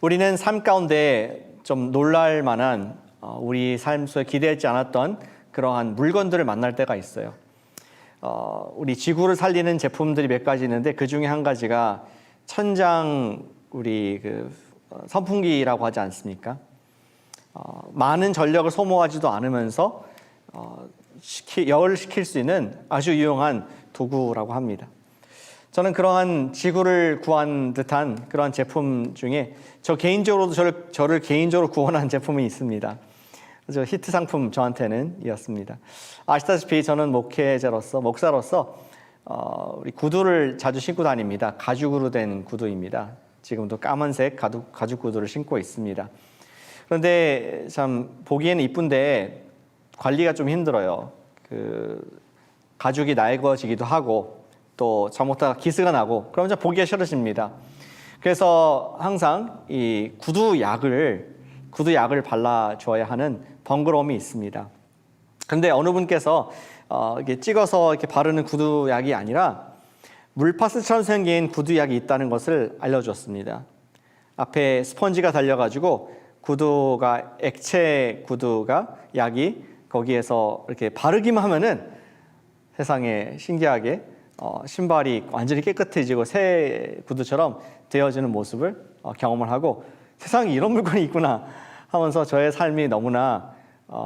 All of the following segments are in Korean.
우리는 삶 가운데 좀 놀랄 만한 우리 삶 속에 기대하지 않았던 그러한 물건들을 만날 때가 있어요. 우리 지구를 살리는 제품들이 몇 가지 있는데 그 중에 한 가지가 천장 우리 선풍기라고 하지 않습니까? 많은 전력을 소모하지도 않으면서 열을 식힐 수 있는 아주 유용한 도구라고 합니다. 저는 그러한 지구를 구한 듯한 그러한 제품 중에 저를 개인적으로 구원한 제품이 있습니다. 저 히트 상품 저한테는 이었습니다. 아시다시피 저는 목사로서 우리 구두를 자주 신고 다닙니다. 가죽으로 된 구두입니다. 지금도 까만색 가죽 구두를 신고 있습니다. 그런데 참 보기에는 이쁜데 관리가 좀 힘들어요. 가죽이 낡아지기도 하고 또 잘못하다 기스가 나고 그러면 좀 보기가 싫어집니다. 그래서 항상 이 구두약을 발라줘야 하는 번거로움이 있습니다. 그런데 어느 분께서 이렇게 찍어서 이렇게 바르는 구두약이 아니라 물파스처럼 생긴 구두약이 있다는 것을 알려줬습니다. 앞에 스펀지가 달려가지고 액체 약이 거기에서 이렇게 바르기만 하면은 세상에 신기하게 신발이 완전히 깨끗해지고 새 구두처럼 되어지는 모습을 경험을 하고 세상에 이런 물건이 있구나 하면서 저의 삶이 너무나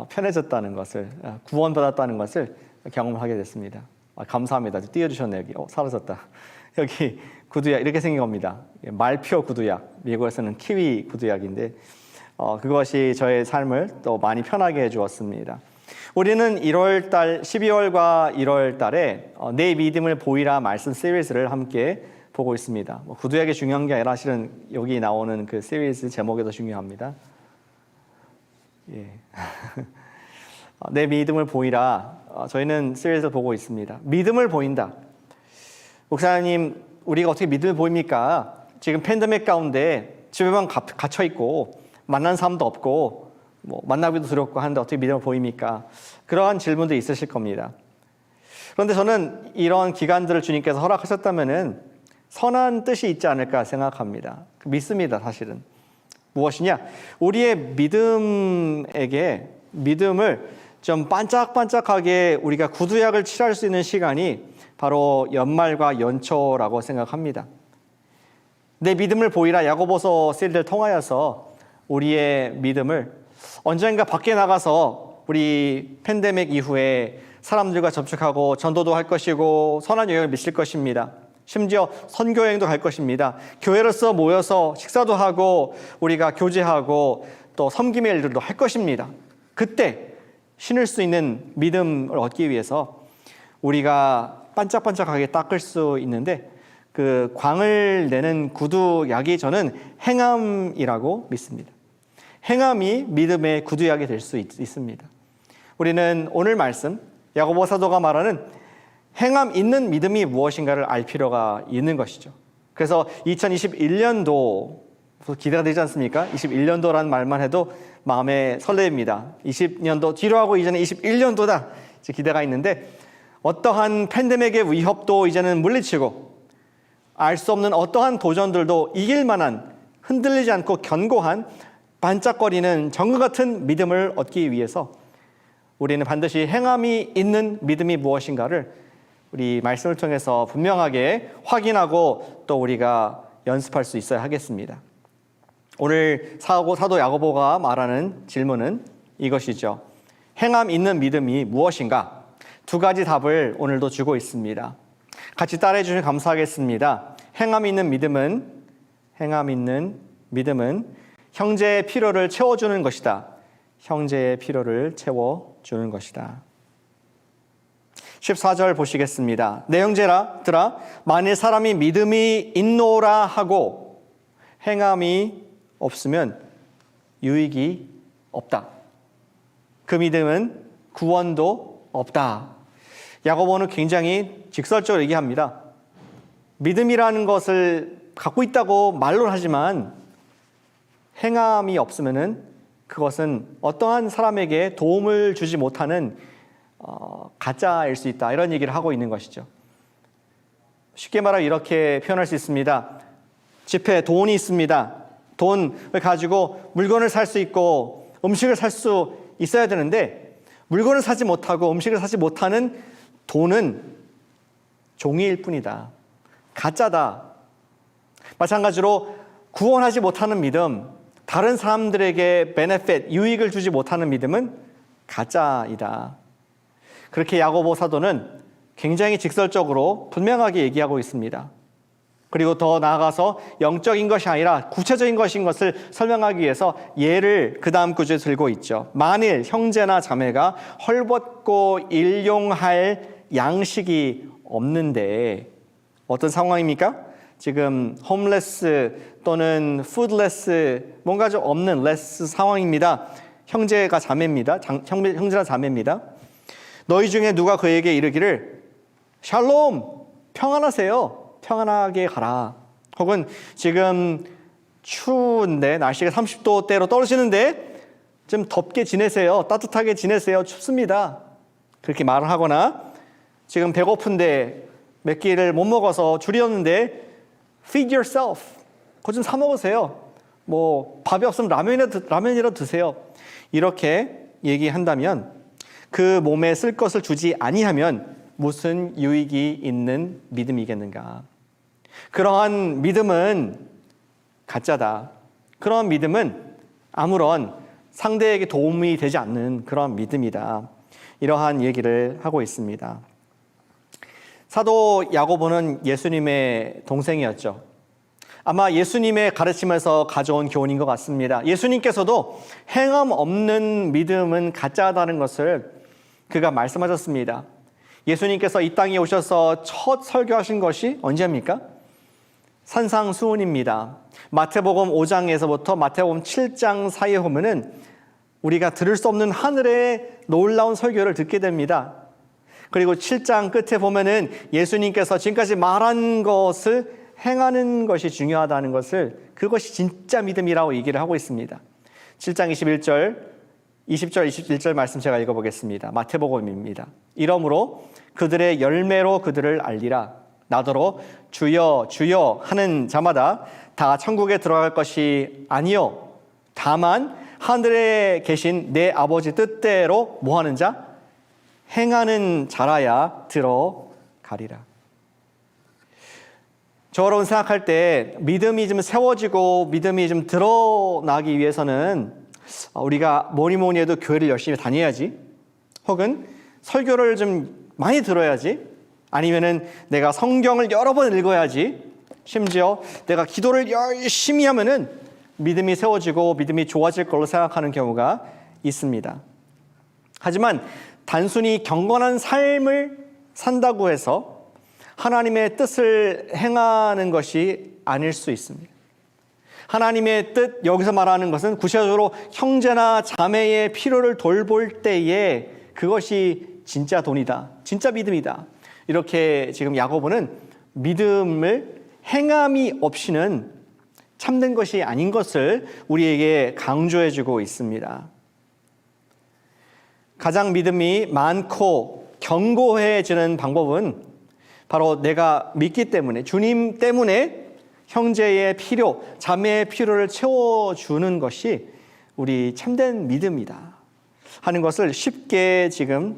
편해졌다는 것을, 구원받았다는 것을 경험을 하게 됐습니다. 감사합니다. 띄워주셨네요. 여기 사라졌다. 여기 구두약 이렇게 생긴 겁니다. 말표 구두약, 미국에서는 키위 구두약인데 그것이 저의 삶을 또 많이 편하게 해주었습니다. 우리는 12월과 1월 달에 내 믿음을 보이라 말씀 시리즈를 함께 보고 있습니다. 구두약이 중요한 게 아니라 실은 여기 나오는 그 시리즈 제목이 더 중요합니다. 예. 내 믿음을 보이라 저희는 시리즈를 보고 있습니다. 믿음을 보인다. 목사님, 우리가 어떻게 믿음을 보입니까? 지금 팬데믹 가운데 집에만 갇혀 있고 만난 사람도 없고 만나기도 두렵고 하는데 어떻게 믿음을 보입니까? 그러한 질문도 있으실 겁니다. 그런데 저는 이런 기간들을 주님께서 허락하셨다면은 선한 뜻이 있지 않을까 생각합니다. 믿습니다, 사실은. 무엇이냐? 우리의 믿음을 좀 반짝반짝하게 우리가 구두약을 칠할 수 있는 시간이 바로 연말과 연초라고 생각합니다. 내 믿음을 보이라 야고보서 시리즈를 통하여서 우리의 믿음을 언젠가 밖에 나가서 우리 팬데믹 이후에 사람들과 접촉하고 전도도 할 것이고 선한 영향을 미칠 것입니다. 심지어 선교여행도 갈 것입니다. 교회로서 모여서 식사도 하고 우리가 교제하고 또 섬김의 일들도 할 것입니다. 그때 신을 수 있는 믿음을 얻기 위해서 우리가 반짝반짝하게 닦을 수 있는데 그 광을 내는 구두약이 저는 행함이라고 믿습니다. 행함이 믿음의 구두약이 될 수 있습니다. 우리는 오늘 말씀 야고보 사도가 말하는 행함 있는 믿음이 무엇인가를 알 필요가 있는 것이죠. 그래서 2021년도 기대가 되지 않습니까? 21년도라는 말만 해도 마음에 설레입니다. 20년도 뒤로 하고 이제는 21년도다 이제 기대가 있는데 어떠한 팬데믹의 위협도 이제는 물리치고 알 수 없는 어떠한 도전들도 이길 만한 흔들리지 않고 견고한 반짝거리는 정금 같은 믿음을 얻기 위해서 우리는 반드시 행함이 있는 믿음이 무엇인가를 우리 말씀을 통해서 분명하게 확인하고 또 우리가 연습할 수 있어야 하겠습니다. 오늘 사도 야고보가 말하는 질문은 이것이죠. 행함 있는 믿음이 무엇인가? 두 가지 답을 오늘도 주고 있습니다. 같이 따라해 주시면 감사하겠습니다. 행함 있는 믿음은 형제의 필요를 채워주는 것이다. 형제의 필요를 채워주는 것이다. 14절 보시겠습니다. 내 형제들아 만일 사람이 믿음이 있노라 하고 행함이 없으면 유익이 없다. 그 믿음은 구원도 없다. 야고보는 굉장히 직설적으로 얘기합니다. 믿음이라는 것을 갖고 있다고 말로 하지만 행함이 없으면은 그것은 어떠한 사람에게 도움을 주지 못하는 가짜일 수 있다. 이런 얘기를 하고 있는 것이죠. 쉽게 말하면 이렇게 표현할 수 있습니다. 집에 돈이 있습니다. 돈을 가지고 물건을 살 수 있고 음식을 살 수 있어야 되는데 물건을 사지 못하고 음식을 사지 못하는 돈은 종이일 뿐이다. 가짜다. 마찬가지로 구원하지 못하는 믿음, 다른 사람들에게 베네핏, 유익을 주지 못하는 믿음은 가짜이다. 그렇게 야고보 사도는 굉장히 직설적으로 분명하게 얘기하고 있습니다. 그리고 더 나아가서 영적인 것이 아니라 구체적인 것인 것을 설명하기 위해서 예를 그 다음 구절에 들고 있죠. 만일 형제나 자매가 헐벗고 일용할 양식이 없는데 어떤 상황입니까? 지금 홈레스 또는 푸드레스 뭔가 좀 없는 레스 상황입니다. 형제가 자매입니다. 형제나 자매입니다. 너희 중에 누가 그에게 이르기를 샬롬 평안하세요. 평안하게 가라. 혹은 지금 추운데 날씨가 30도대로 떨어지는데 좀 덥게 지내세요. 따뜻하게 지내세요. 춥습니다. 그렇게 말을 하거나 지금 배고픈데 몇 끼를 못 먹어서 줄이었는데 feed yourself. 그거 좀 사 먹으세요. 뭐 밥이 없으면 라면이라도 드세요. 이렇게 얘기한다면 그 몸에 쓸 것을 주지 아니하면 무슨 유익이 있는 믿음이겠는가? 그러한 믿음은 가짜다. 그러한 믿음은 아무런 상대에게 도움이 되지 않는 그런 믿음이다. 이러한 얘기를 하고 있습니다. 사도 야고보는 예수님의 동생이었죠. 아마 예수님의 가르침에서 가져온 교훈인 것 같습니다. 예수님께서도 행함 없는 믿음은 가짜다는 것을 그가 말씀하셨습니다. 예수님께서 이 땅에 오셔서 첫 설교하신 것이 언제입니까? 산상수훈입니다. 마태복음 5장에서부터 마태복음 7장 사이에 보면은 우리가 들을 수 없는 하늘의 놀라운 설교를 듣게 됩니다. 그리고 7장 끝에 보면은 예수님께서 지금까지 말한 것을 행하는 것이 중요하다는 것을, 그것이 진짜 믿음이라고 얘기를 하고 있습니다. 7장 21절, 20절, 21절 말씀 제가 읽어보겠습니다. 마태복음입니다. 이러므로 그들의 열매로 그들을 알리라. 나더러 주여 주여 하는 자마다 다 천국에 들어갈 것이 아니요 다만 하늘에 계신 내 아버지 뜻대로 뭐하는 자? 행하는 자라야 들어가리라. 저 여러분 생각할 때 믿음이 좀 세워지고 믿음이 좀 드러나기 위해서는 우리가 뭐니 해도 교회를 열심히 다녀야지, 혹은 설교를 좀 많이 들어야지, 아니면은 내가 성경을 여러 번 읽어야지, 심지어 내가 기도를 열심히 하면은 믿음이 세워지고 믿음이 좋아질 걸로 생각하는 경우가 있습니다. 하지만 단순히 경건한 삶을 산다고 해서 하나님의 뜻을 행하는 것이 아닐 수 있습니다. 하나님의 뜻, 여기서 말하는 것은 구체적으로 형제나 자매의 필요를 돌볼 때에 그것이 진짜 돈이다, 진짜 믿음이다. 이렇게 지금 야고보는 믿음을 행함이 없이는 참된 것이 아닌 것을 우리에게 강조해주고 있습니다. 가장 믿음이 많고 견고해지는 방법은 바로 내가 믿기 때문에, 주님 때문에 형제의 필요, 자매의 필요를 채워주는 것이 우리 참된 믿음이다 하는 것을 쉽게 지금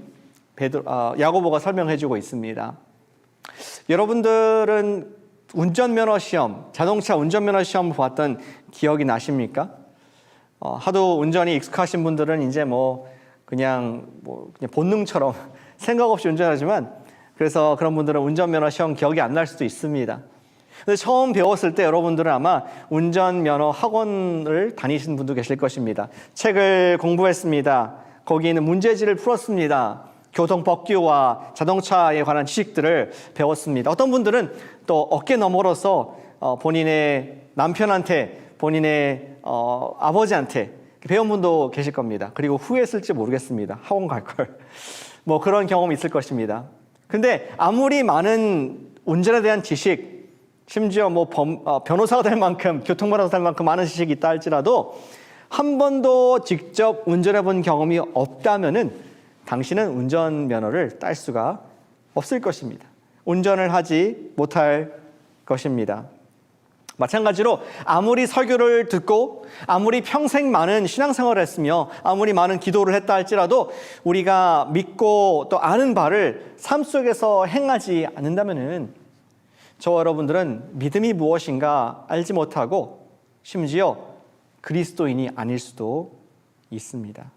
야고보가 설명해주고 있습니다. 여러분들은 운전면허 시험, 자동차 운전면허 시험 봤던 기억이 나십니까? 하도 운전이 익숙하신 분들은 이제 그냥 본능처럼 생각 없이 운전하지만, 그래서 그런 분들은 운전면허 시험 기억이 안 날 수도 있습니다. 근데 처음 배웠을 때 여러분들은 아마 운전면허 학원을 다니신 분도 계실 것입니다. 책을 공부했습니다. 거기 있는 문제지를 풀었습니다. 교통법규와 자동차에 관한 지식들을 배웠습니다. 어떤 분들은 또 어깨 너머로서 본인의 남편한테, 본인의 아버지한테 배운 분도 계실 겁니다. 그리고 후회했을지 모르겠습니다. 학원 갈 걸. 그런 경험이 있을 것입니다. 근데 아무리 많은 운전에 대한 지식, 심지어 변호사가 될 만큼, 교통변호사가 될 만큼 많은 지식이 있다 할지라도 한 번도 직접 운전해 본 경험이 없다면은 당신은 운전면허를 딸 수가 없을 것입니다. 운전을 하지 못할 것입니다. 마찬가지로 아무리 설교를 듣고 아무리 평생 많은 신앙생활을 했으며 아무리 많은 기도를 했다 할지라도 우리가 믿고 또 아는 바를 삶 속에서 행하지 않는다면은 저와 여러분들은 믿음이 무엇인가 알지 못하고 심지어 그리스도인이 아닐 수도 있습니다.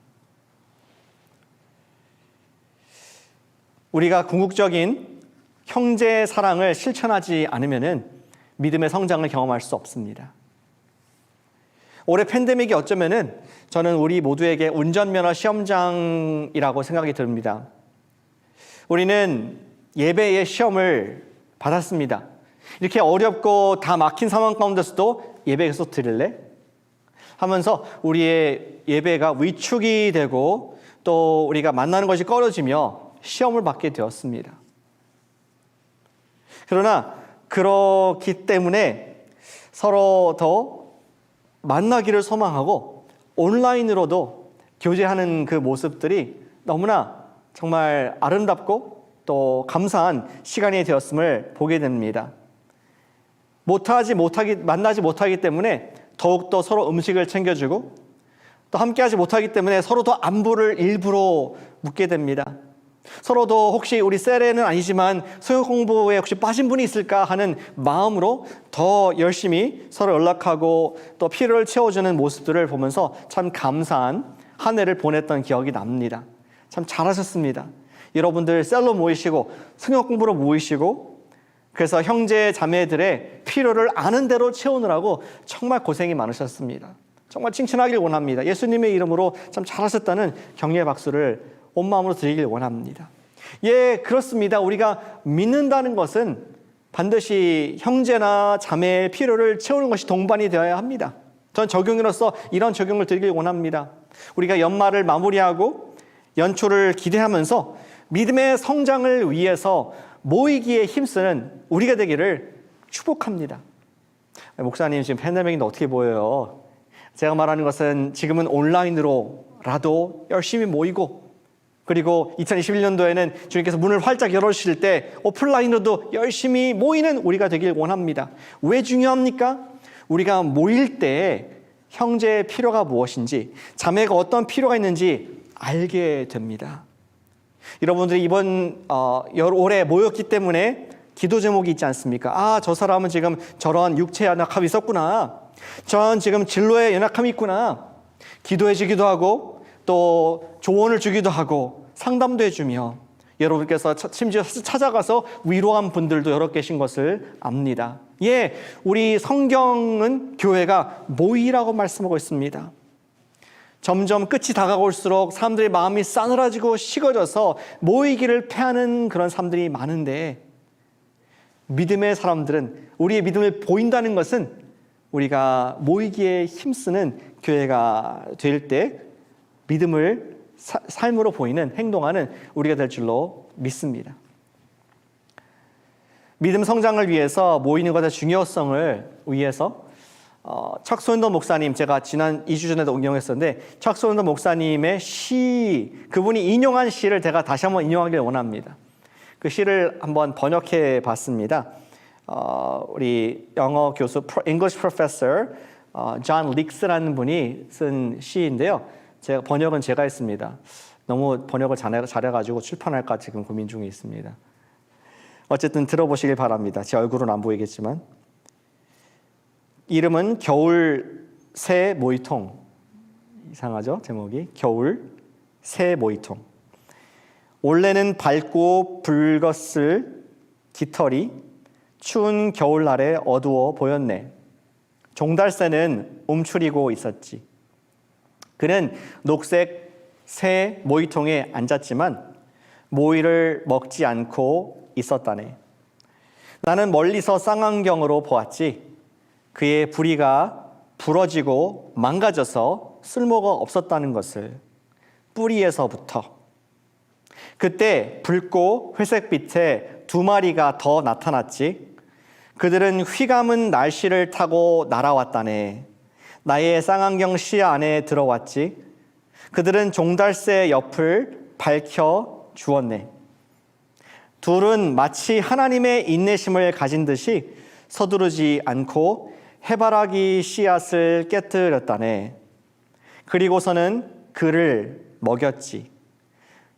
우리가 궁극적인 형제 사랑을 실천하지 않으면은 믿음의 성장을 경험할 수 없습니다. 올해 팬데믹이 어쩌면은 저는 우리 모두에게 운전면허 시험장이라고 생각이 듭니다. 우리는 예배의 시험을 받았습니다. 이렇게 어렵고 다 막힌 상황 가운데서도 예배 계속 드릴래? 하면서 우리의 예배가 위축이 되고 또 우리가 만나는 것이 꺼려지며 시험을 받게 되었습니다. 그러나 그렇기 때문에 서로 더 만나기를 소망하고 온라인으로도 교제하는 그 모습들이 너무나 정말 아름답고 또 감사한 시간이 되었음을 보게 됩니다. 만나지 못하기 때문에 더욱더 서로 음식을 챙겨주고 또 함께하지 못하기 때문에 서로 더 안부를 일부러 묻게 됩니다. 서로도 혹시 우리 세례는 아니지만 수영 공부에 혹시 빠진 분이 있을까 하는 마음으로 더 열심히 서로 연락하고 또 필요를 채워주는 모습들을 보면서 참 감사한 한 해를 보냈던 기억이 납니다. 참 잘하셨습니다. 여러분들 셀로 모이시고 성역 공부로 모이시고 그래서 형제 자매들의 필요를 아는 대로 채우느라고 정말 고생이 많으셨습니다. 정말 칭찬하길 원합니다. 예수님의 이름으로 참 잘하셨다는 격려의 박수를 온 마음으로 드리길 원합니다. 예, 그렇습니다. 우리가 믿는다는 것은 반드시 형제나 자매의 필요를 채우는 것이 동반이 되어야 합니다. 전 적용인으로서 이런 적용을 드리길 원합니다. 우리가 연말을 마무리하고 연초를 기대하면서 믿음의 성장을 위해서 모이기에 힘쓰는 우리가 되기를 축복합니다. 목사님 지금 팬데믹인데 어떻게 보여요? 제가 말하는 것은 지금은 온라인으로라도 열심히 모이고 그리고 2021년도에는 주님께서 문을 활짝 열어주실 때 오프라인으로도 열심히 모이는 우리가 되길 원합니다. 왜 중요합니까? 우리가 모일 때 형제의 필요가 무엇인지 자매가 어떤 필요가 있는지 알게 됩니다. 여러분들이 이번 올해 모였기 때문에 기도 제목이 있지 않습니까? 저 사람은 지금 저런 육체 연약함이 있었구나. 전 지금 진로에 연약함이 있구나. 기도해 주기도 하고 또 조언을 주기도 하고 상담도 해주며 여러분께서 심지어 찾아가서 위로한 분들도 여러 계신 것을 압니다. 예, 우리 성경은 교회가 모이라고 말씀하고 있습니다. 점점 끝이 다가올수록 사람들의 마음이 싸늘해지고 식어져서 모이기를 패하는 그런 사람들이 많은데 믿음의 사람들은 우리의 믿음을 보인다는 것은 우리가 모이기에 힘쓰는 교회가 될 때 믿음을 삶으로 보이는 행동하는 우리가 될 줄로 믿습니다. 믿음 성장을 위해서 모이는 것의 중요성을 위해서 척 소현돈 목사님, 제가 지난 2주 전에도 인용했었는데 척 소현돈 목사님의 시, 그분이 인용한 시를 제가 다시 한번 인용하길 원합니다. 그 시를 한번 번역해 봤습니다. 우리 영어 교수, English Professor 존 릭스라는 분이 쓴 시인데요. 번역은 제가 했습니다. 너무 번역을 잘해가지고 출판할까 지금 고민 중에 있습니다. 어쨌든 들어보시길 바랍니다. 제 얼굴은 안 보이겠지만. 이름은 겨울 새 모이통. 이상하죠? 제목이. 겨울 새 모이통. 올해는 밝고 붉었을 깃털이 추운 겨울날에 어두워 보였네. 종달새는 움츠리고 있었지. 그는 녹색 새 모이통에 앉았지만 모이를 먹지 않고 있었다네. 나는 멀리서 쌍안경으로 보았지. 그의 부리가 부러지고 망가져서 쓸모가 없었다는 것을 뿌리에서부터. 그때 붉고 회색빛의 두 마리가 더 나타났지. 그들은 휘감은 날씨를 타고 날아왔다네. 나의 쌍안경 시야 안에 들어왔지. 그들은 종달새 옆을 밝혀 주었네. 둘은 마치 하나님의 인내심을 가진 듯이 서두르지 않고 해바라기 씨앗을 깨뜨렸다네. 그리고서는 그를 먹였지.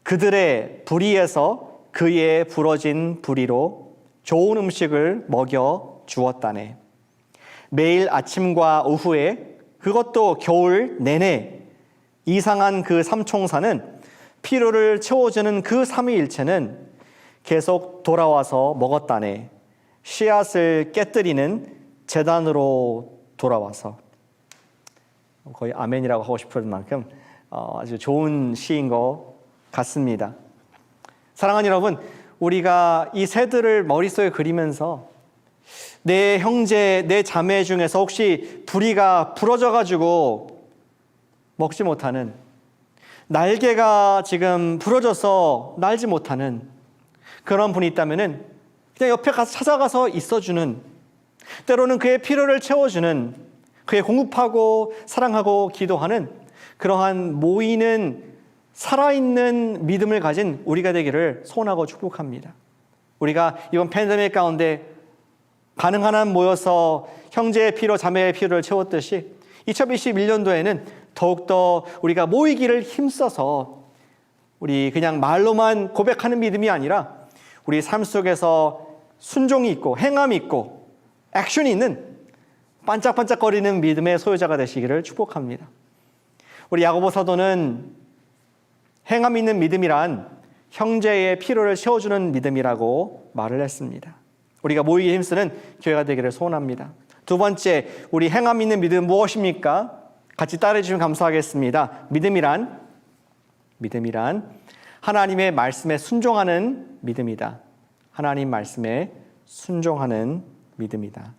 그들의 불의에서 그의 부러진 불의로 좋은 음식을 먹여 주었다네. 매일 아침과 오후에, 그것도 겨울 내내 이상한 그 삼총사는 피로를 채워주는 그 삼위일체는 계속 돌아와서 먹었다네. 씨앗을 깨뜨리는 제단으로 돌아와서. 거의 아멘이라고 하고 싶을 만큼 아주 좋은 시인 것 같습니다. 사랑하는 여러분, 우리가 이 새들을 머릿속에 그리면서 내 형제, 내 자매 중에서 혹시 부리가 부러져가지고 먹지 못하는, 날개가 지금 부러져서 날지 못하는 그런 분이 있다면은 그냥 옆에 가서 찾아가서 있어주는, 때로는 그의 필요를 채워주는, 그의 공급하고 사랑하고 기도하는 그러한 모이는 살아있는 믿음을 가진 우리가 되기를 소원하고 축복합니다. 우리가 이번 팬데믹 가운데 가능한 한 모여서 형제의 피로, 자매의 피로를 채웠듯이 2021년도에는 더욱더 우리가 모이기를 힘써서 우리 그냥 말로만 고백하는 믿음이 아니라 우리 삶 속에서 순종이 있고 행함이 있고 액션이 있는 반짝반짝거리는 믿음의 소유자가 되시기를 축복합니다. 우리 야고보 사도는 행함 있는 믿음이란 형제의 피로를 채워주는 믿음이라고 말을 했습니다. 우리가 모이기 힘쓰는 교회가 되기를 소원합니다. 두 번째, 우리 행함 있는 믿음 무엇입니까? 같이 따라해 주시면 감사하겠습니다. 믿음이란 하나님의 말씀에 순종하는 믿음이다. 하나님 말씀에 순종하는 믿음이다.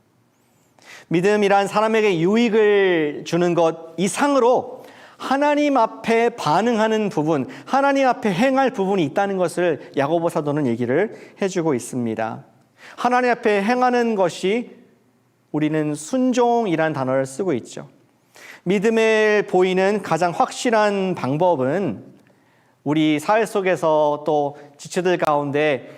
믿음이란 사람에게 유익을 주는 것 이상으로 하나님 앞에 반응하는 부분, 하나님 앞에 행할 부분이 있다는 것을 야고보 사도는 얘기를 해주고 있습니다. 하나님 앞에 행하는 것이 우리는 순종이라는 단어를 쓰고 있죠. 믿음을 보이는 가장 확실한 방법은 우리 사회 속에서 또 지체들 가운데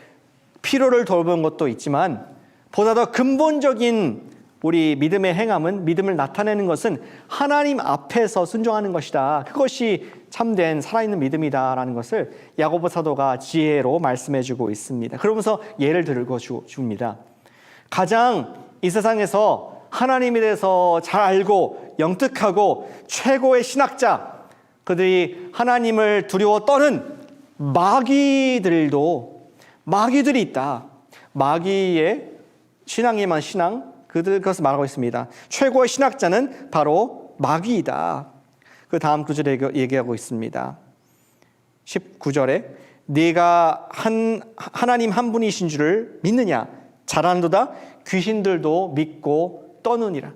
필요를 돌보는 것도 있지만 보다 더 근본적인 우리 믿음의 행함은, 믿음을 나타내는 것은 하나님 앞에서 순종하는 것이다. 그것이 참된 살아있는 믿음이다라는 것을 야고보 사도가 지혜로 말씀해주고 있습니다. 그러면서 예를 들고 줍니다. 가장 이 세상에서 하나님에 대해서 잘 알고 영특하고 최고의 신학자, 그들이 하나님을 두려워 떠는 마귀들이 있다. 마귀의 신앙에만 신앙, 그것을 말하고 있습니다. 최고의 신학자는 바로 마귀이다. 그 다음 구절에 얘기하고 있습니다. 19절에 네가 하나님 한 분이신 줄을 믿느냐? 잘하는도다. 귀신들도 믿고 떠느니라.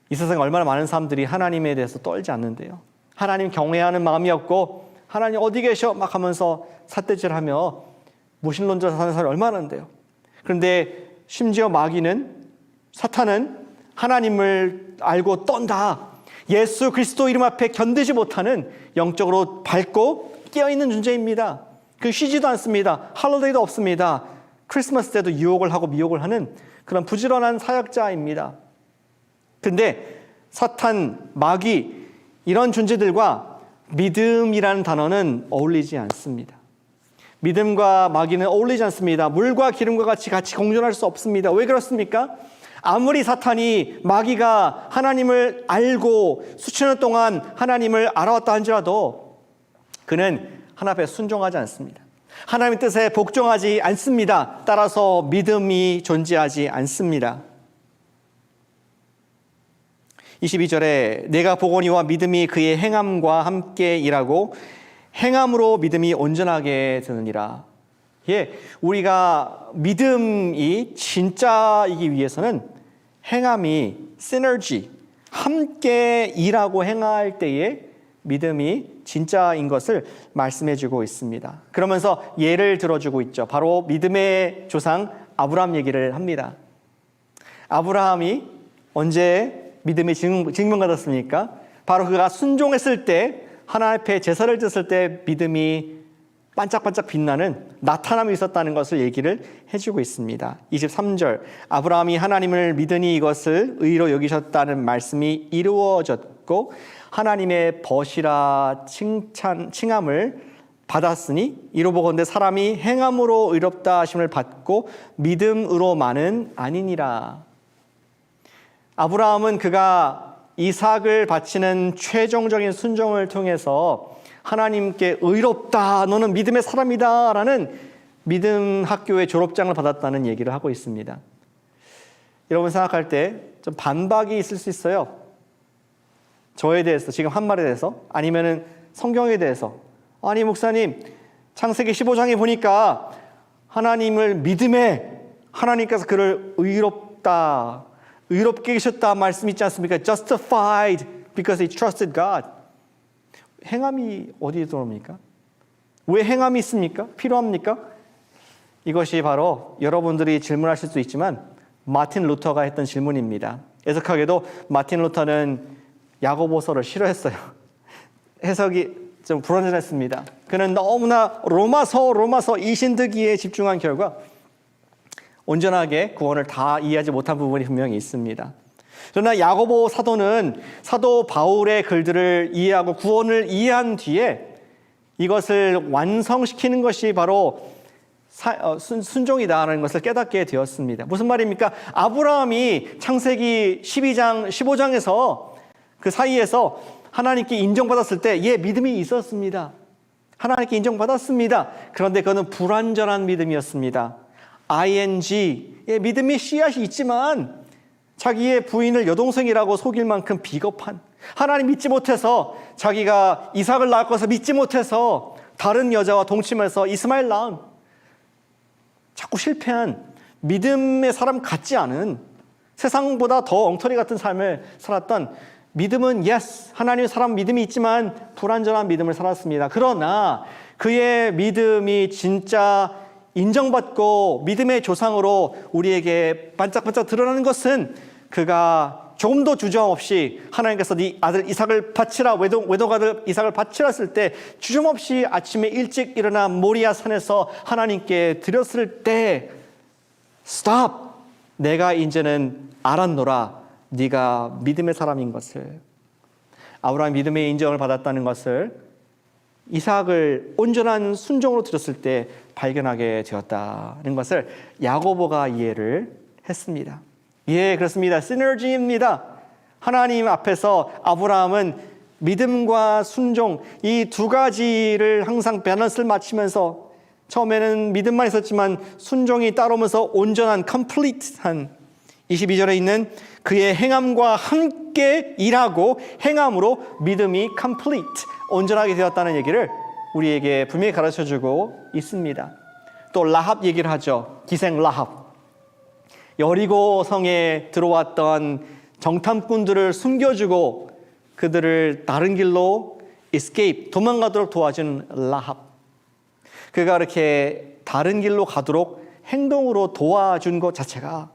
이 세상에 얼마나 많은 사람들이 하나님에 대해서 떨지 않는데요. 하나님 경외하는 마음이 없고 하나님 어디 계셔? 막 하면서 삿대질하며 무신론자 사는 사람이 얼마나 많은데요. 그런데 심지어 마귀는, 사탄은 하나님을 알고 떤다. 예수 그리스도 이름 앞에 견디지 못하는 영적으로 밝고 깨어있는 존재입니다. 그 쉬지도 않습니다. 할로데이도 없습니다. 크리스마스 때도 유혹을 하고 미혹을 하는 그런 부지런한 사역자입니다. 근데 사탄, 마귀 이런 존재들과 믿음이라는 단어는 어울리지 않습니다. 믿음과 마귀는 어울리지 않습니다. 물과 기름과 같이 공존할 수 없습니다. 왜 그렇습니까? 아무리 사탄이, 마귀가 하나님을 알고 수천 년 동안 하나님을 알아왔다 한지라도 그는 하나님 앞에 순종하지 않습니다. 하나님의 뜻에 복종하지 않습니다. 따라서 믿음이 존재하지 않습니다. 22절에 내가 보거니와 믿음이 그의 행함과 함께 일하고 행함으로 믿음이 온전하게 되느니라. 예, 우리가 믿음이 진짜이기 위해서는 행함이 시너지, 함께 일하고 행할 때에 믿음이 진짜인 것을 말씀해주고 있습니다. 그러면서 예를 들어주고 있죠. 바로 믿음의 조상 아브라함 얘기를 합니다. 아브라함이 언제 믿음이 증명받았습니까? 바로 그가 순종했을 때, 하나님 앞에 제사를 드렸을 때 믿음이 반짝반짝 빛나는 나타남이 있었다는 것을 얘기를 해주고 있습니다. 23절, 아브라함이 하나님을 믿으니 이것을 의로 여기셨다는 말씀이 이루어졌고 하나님의 벗이라 칭함을 받았으니 이로 보건대 사람이 행함으로 의롭다 하심을 받고 믿음으로만은 아니니라. 아브라함은 그가 이삭을 바치는 최종적인 순종을 통해서 하나님께 의롭다, 너는 믿음의 사람이다 라는 믿음 학교의 졸업장을 받았다는 얘기를 하고 있습니다. 여러분 생각할 때 좀 반박이 있을 수 있어요. 저에 대해서, 지금 한 말에 대해서, 아니면은 성경에 대해서. 아니 목사님, 창세기 15장에 보니까 하나님을 믿음에 하나님께서 그를 의롭게 계셨다 말씀 있지 않습니까? Justified because he trusted God. 행함이 어디에 들어옵니까? 왜 행함이 있습니까? 필요합니까? 이것이 바로 여러분들이 질문하실 수 있지만 마틴 루터가 했던 질문입니다. 애석하게도 마틴 루터는 야고보서를 싫어했어요. 해석이 좀 불완전했습니다. 그는 너무나 로마서 이신득이에 집중한 결과 온전하게 구원을 다 이해하지 못한 부분이 분명히 있습니다. 그러나 야고보 사도는 사도 바울의 글들을 이해하고 구원을 이해한 뒤에 이것을 완성시키는 것이 바로 순종이다라는 것을 깨닫게 되었습니다. 무슨 말입니까? 아브라함이 창세기 12장, 15장에서 그 사이에서 하나님께 인정받았을 때 믿음이 있었습니다. 하나님께 인정받았습니다. 그런데 그거는 불완전한 믿음이었습니다. 믿음의 씨앗이 있지만 자기의 부인을 여동생이라고 속일 만큼 비겁한, 하나님 믿지 못해서 자기가 이삭을 낳을 것을 믿지 못해서 다른 여자와 동침해서 이스마엘 낳은, 자꾸 실패한 믿음의 사람 같지 않은, 세상보다 더 엉터리 같은 삶을 살았던, 믿음은 하나님의 사람 믿음이 있지만 불완전한 믿음을 살았습니다. 그러나 그의 믿음이 진짜 인정받고 믿음의 조상으로 우리에게 반짝반짝 드러나는 것은 그가 조금도 주저없이 하나님께서 네 아들 이삭을 바치라, 외동 아들 이삭을 바치라 했을 때 주저없이 아침에 일찍 일어나 모리아 산에서 하나님께 드렸을 때 Stop! 내가 이제는 알았노라, 네가 믿음의 사람인 것을. 아브라함이 믿음의 인정을 받았다는 것을 이삭을 온전한 순종으로 드렸을 때 발견하게 되었다는 것을 야고보가 이해를 했습니다. 그렇습니다. 시너지입니다. 하나님 앞에서 아브라함은 믿음과 순종, 이 두 가지를 항상 밸런스를 맞추면서 처음에는 믿음만 있었지만 순종이 따라오면서 온전한 컴플리트한 22절에 있는 그의 행함과 함께 일하고 행함으로 믿음이 컴플리트, 온전하게 되었다는 얘기를 우리에게 분명히 가르쳐주고 있습니다. 또 라합 얘기를 하죠. 기생 라합. 여리고 성에 들어왔던 정탐꾼들을 숨겨주고 그들을 다른 길로 escape, 도망가도록 도와준 라합. 그가 이렇게 다른 길로 가도록 행동으로 도와준 것 자체가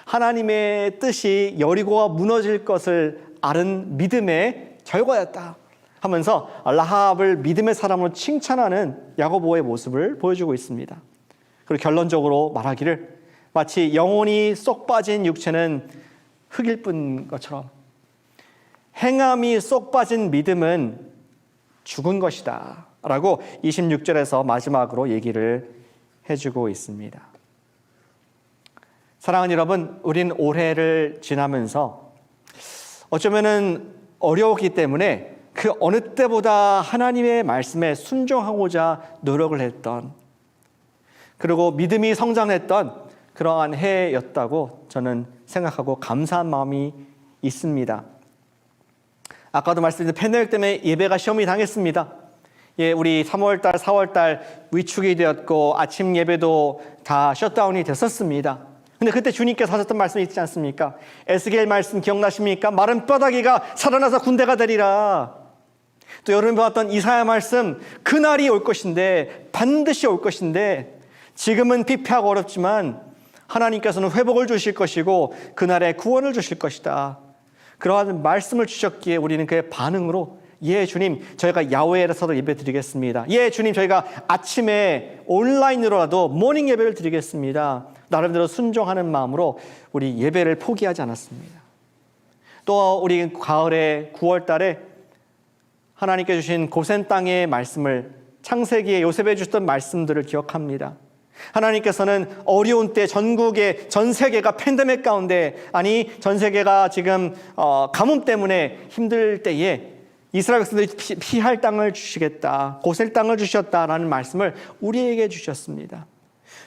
하나님의 뜻이 여리고가 무너질 것을 아는 믿음의 결과였다 하면서 라합을 믿음의 사람으로 칭찬하는 야고보의 모습을 보여주고 있습니다. 그리고 결론적으로 말하기를 마치 영혼이 쏙 빠진 육체는 흙일 뿐 것처럼 행함이 쏙 빠진 믿음은 죽은 것이다 라고 26절에서 마지막으로 얘기를 해주고 있습니다. 사랑하는 여러분, 우린 올해를 지나면서 어쩌면은 어려웠기 때문에 그 어느 때보다 하나님의 말씀에 순종하고자 노력을 했던, 그리고 믿음이 성장했던 그러한 해였다고 저는 생각하고 감사한 마음이 있습니다. 아까도 말씀드린 팬데믹 때문에 예배가 시험이 당했습니다. 우리 3월달, 4월달 위축이 되었고 아침 예배도 다 셧다운이 됐었습니다. 근데 그때 주님께서 하셨던 말씀이 있지 않습니까? 에스겔 말씀 기억나십니까? 마른 뼈다귀가 살아나서 군대가 되리라. 또 여러분이 봤던 이사야 말씀, 그날이 올 것인데, 반드시 올 것인데, 지금은 피폐하고 어렵지만 하나님께서는 회복을 주실 것이고 그날에 구원을 주실 것이다. 그러한 말씀을 주셨기에 우리는 그의 반응으로 예, 주님, 저희가 야외에서도 예배 드리겠습니다. 예, 주님, 저희가 아침에 온라인으로라도 모닝 예배를 드리겠습니다. 나름대로 순종하는 마음으로 우리 예배를 포기하지 않았습니다. 또 우리 가을에 9월 달에 하나님께 주신 고센 땅의 말씀을 창세기에 요셉에 주셨던 말씀들을 기억합니다. 하나님께서는 어려운 때 전국의 전 세계가 팬데믹 가운데, 아니 전 세계가 지금 가뭄 때문에 힘들 때에 이스라엘 백성들이 피할 땅을 주시겠다, 고센 땅을 주셨다라는 말씀을 우리에게 주셨습니다.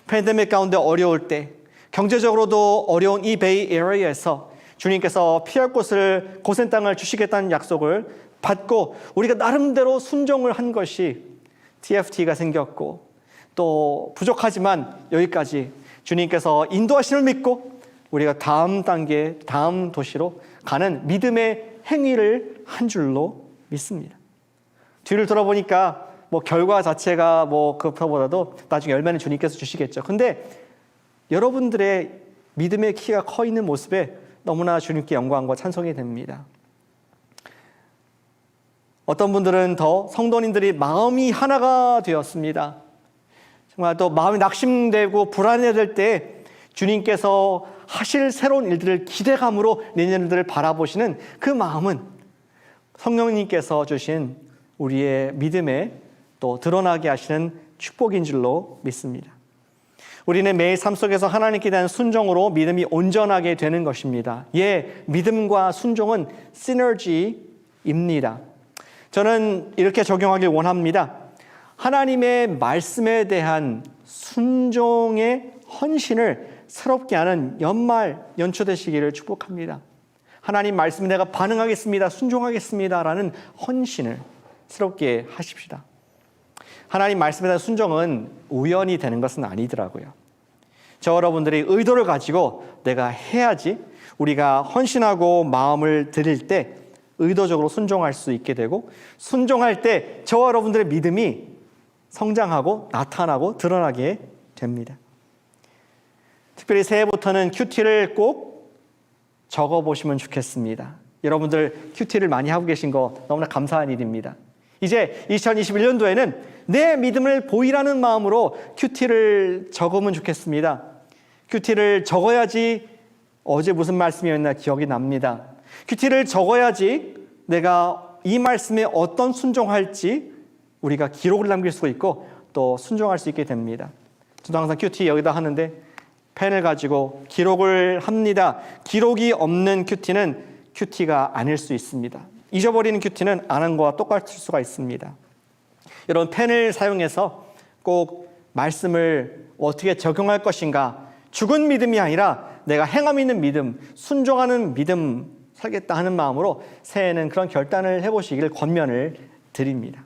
팬데믹 가운데 어려울 때, 경제적으로도 어려운 이 베이 에리어에서 주님께서 피할 곳을, 고센 땅을 주시겠다는 약속을 받고 우리가 나름대로 순종을 한 것이 TFT가 생겼고, 또 부족하지만 여기까지 주님께서 인도하심을 믿고 우리가 다음 단계, 다음 도시로 가는 믿음의 행위를 한 줄로 믿습니다. 뒤를 돌아보니까 뭐 결과 자체가 뭐 그것보다도 나중에 열매는 주님께서 주시겠죠. 근데 여러분들의 믿음의 키가 커 있는 모습에 너무나 주님께 영광과 찬송이 됩니다. 어떤 분들은 더 성도님들이 마음이 하나가 되었습니다. 정말 또 마음이 낙심되고 불안해질 때 주님께서 하실 새로운 일들을 기대감으로 내년들을 바라보시는 그 마음은 성령님께서 주신 우리의 믿음에 또 드러나게 하시는 축복인 줄로 믿습니다. 우리는 매일 삶 속에서 하나님께 대한 순종으로 믿음이 온전하게 되는 것입니다. 예, 믿음과 순종은 시너지입니다. 저는 이렇게 적용하길 원합니다. 하나님의 말씀에 대한 순종의 헌신을 새롭게 하는 연말 연초 되시기를 축복합니다. 하나님 말씀에 내가 반응하겠습니다, 순종하겠습니다 라는 헌신을 새롭게 하십시다. 하나님 말씀에 대한 순종은 우연히 되는 것은 아니더라고요. 저 여러분들이 의도를 가지고 내가 해야지, 우리가 헌신하고 마음을 드릴 때 의도적으로 순종할 수 있게 되고, 순종할 때 저와 여러분들의 믿음이 성장하고 나타나고 드러나게 됩니다. 특별히 새해부터는 큐티를 꼭 적어보시면 좋겠습니다. 여러분들 큐티를 많이 하고 계신 거 너무나 감사한 일입니다. 이제 2021년도에는 내 믿음을 보이라는 마음으로 큐티를 적으면 좋겠습니다. 큐티를 적어야지 어제 무슨 말씀이었나 기억이 납니다. 큐티를 적어야지 내가 이 말씀에 어떤 순종할지 우리가 기록을 남길 수 있고 또 순종할 수 있게 됩니다. 저도 항상 큐티 여기다 하는데 펜을 가지고 기록을 합니다. 기록이 없는 큐티는 큐티가 아닐 수 있습니다. 잊어버리는 큐티는 안 한 거와 똑같을 수가 있습니다. 여러분, 펜을 사용해서 꼭 말씀을 어떻게 적용할 것인가, 죽은 믿음이 아니라 내가 행함 있는 믿음, 순종하는 믿음 살겠다 하는 마음으로 새해에는 그런 결단을 해보시기를 권면을 드립니다.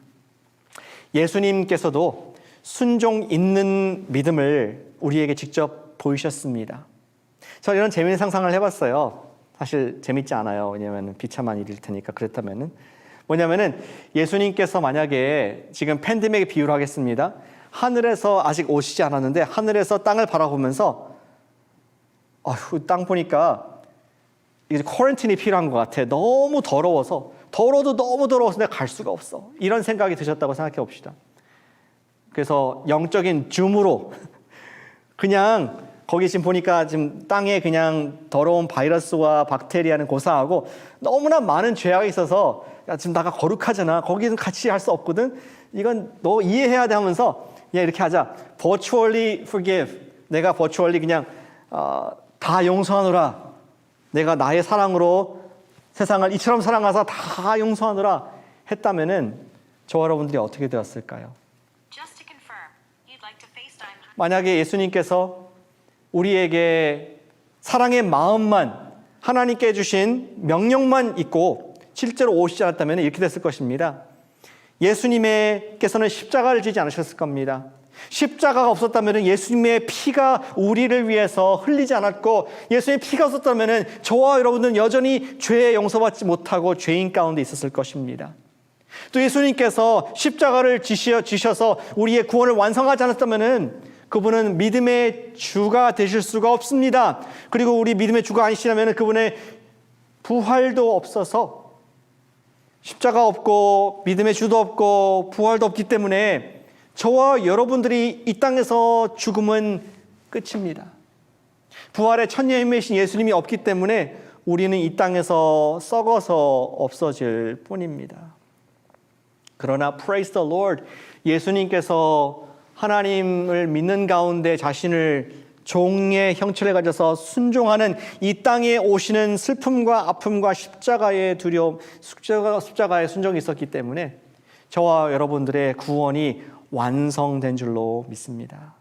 예수님께서도 순종 있는 믿음을 우리에게 직접 보이셨습니다. 저 이런 재미있는 상상을 해봤어요. 사실 재밌지 않아요. 왜냐하면 비참한 일일 테니까. 그렇다면은 뭐냐면은 예수님께서 만약에 지금 팬데믹에 비유를 하겠습니다. 하늘에서 아직 오시지 않았는데 하늘에서 땅을 바라보면서 땅 보니까 이제 쿼런틴이 필요한 것 같아. 너무 더러워서, 더러워도 너무 더러워서 내가 갈 수가 없어. 이런 생각이 드셨다고 생각해 봅시다. 그래서 영적인 줌으로 그냥 거기 지금 보니까 지금 땅에 그냥 더러운 바이러스와 박테리아는 고사하고 너무나 많은 죄악이 있어서 야, 지금 나가 거룩하잖아. 거기는 같이 할 수 없거든. 이건 너 이해해야 돼 하면서 야, 이렇게 하자. virtually forgive. 내가 virtually 그냥 다 용서하노라. 내가 나의 사랑으로 세상을 이처럼 사랑하사 다 용서하노라 했다면은 저와 여러분들이 어떻게 되었을까요? 만약에 예수님께서 우리에게 사랑의 마음만, 하나님께 주신 명령만 있고 실제로 오시지 않았다면 이렇게 됐을 것입니다. 예수님께서는 십자가를 지지 않으셨을 겁니다. 십자가가 없었다면 예수님의 피가 우리를 위해서 흘리지 않았고, 예수님의 피가 없었다면 저와 여러분들은 여전히 죄에 용서받지 못하고 죄인 가운데 있었을 것입니다. 또 예수님께서 십자가를 지셔서 우리의 구원을 완성하지 않았다면 그분은 믿음의 주가 되실 수가 없습니다. 그리고 우리 믿음의 주가 아니시라면 그분의 부활도 없어서 십자가 없고 믿음의 주도 없고 부활도 없기 때문에 저와 여러분들이 이 땅에서 죽음은 끝입니다. 부활의 첫 예매이신 예수님이 없기 때문에 우리는 이 땅에서 썩어서 없어질 뿐입니다. 그러나 praise the Lord, 예수님께서 하나님을 믿는 가운데 자신을 종의 형체를 가져서 순종하는 이 땅에 오시는 슬픔과 아픔과 십자가의 두려움, 십자가의 순종이 있었기 때문에 저와 여러분들의 구원이 완성된 줄로 믿습니다.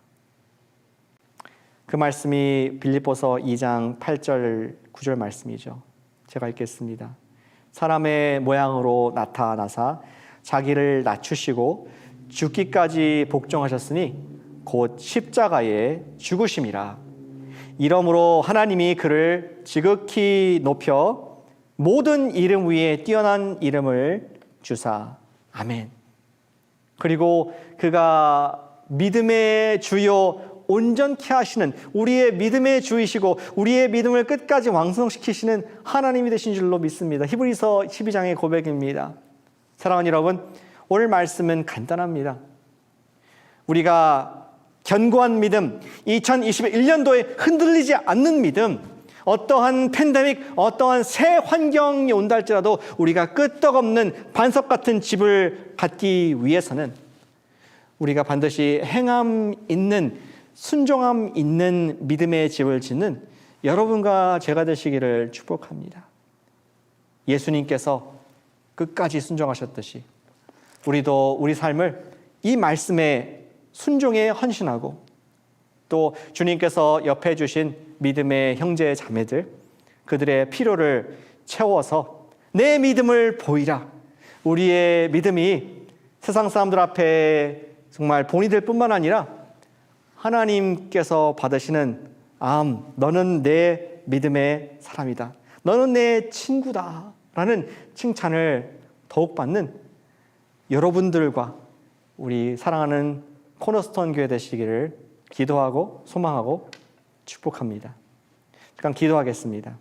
그 말씀이 빌립보서 2장 8절 9절 말씀이죠. 제가 읽겠습니다. 사람의 모양으로 나타나사 자기를 낮추시고 죽기까지 복종하셨으니 곧 십자가에 죽으심이라. 이러므로 하나님이 그를 지극히 높여 모든 이름 위에 뛰어난 이름을 주사. 아멘. 그리고 그가 믿음의 주요 온전케 하시는 우리의 믿음의 주이시고 우리의 믿음을 끝까지 완성시키시는 하나님이 되신 줄로 믿습니다. 히브리서 12장의 고백입니다. 사랑하는 여러분, 오늘 말씀은 간단합니다. 우리가 견고한 믿음, 2021년도에 흔들리지 않는 믿음, 어떠한 팬데믹, 어떠한 새 환경이 온다 할지라도 우리가 끄떡없는 반석 같은 집을 갖기 위해서는 우리가 반드시 행함 있는, 순종함 있는 믿음의 집을 짓는 여러분과 제가 되시기를 축복합니다. 예수님께서 끝까지 순종하셨듯이 우리도 우리 삶을 이 말씀에 순종에 헌신하고 또 주님께서 옆에 주신 믿음의 형제 자매들, 그들의 필요를 채워서 내 믿음을 보이라. 우리의 믿음이 세상 사람들 앞에 정말 본이 될 뿐만 아니라 하나님께서 받으시는 너는 내 믿음의 사람이다. 너는 내 친구다. 라는 칭찬을 더욱 받는 여러분들과 우리 사랑하는 코너스톤 교회 되시기를 기도하고 소망하고 축복합니다. 잠깐 기도하겠습니다.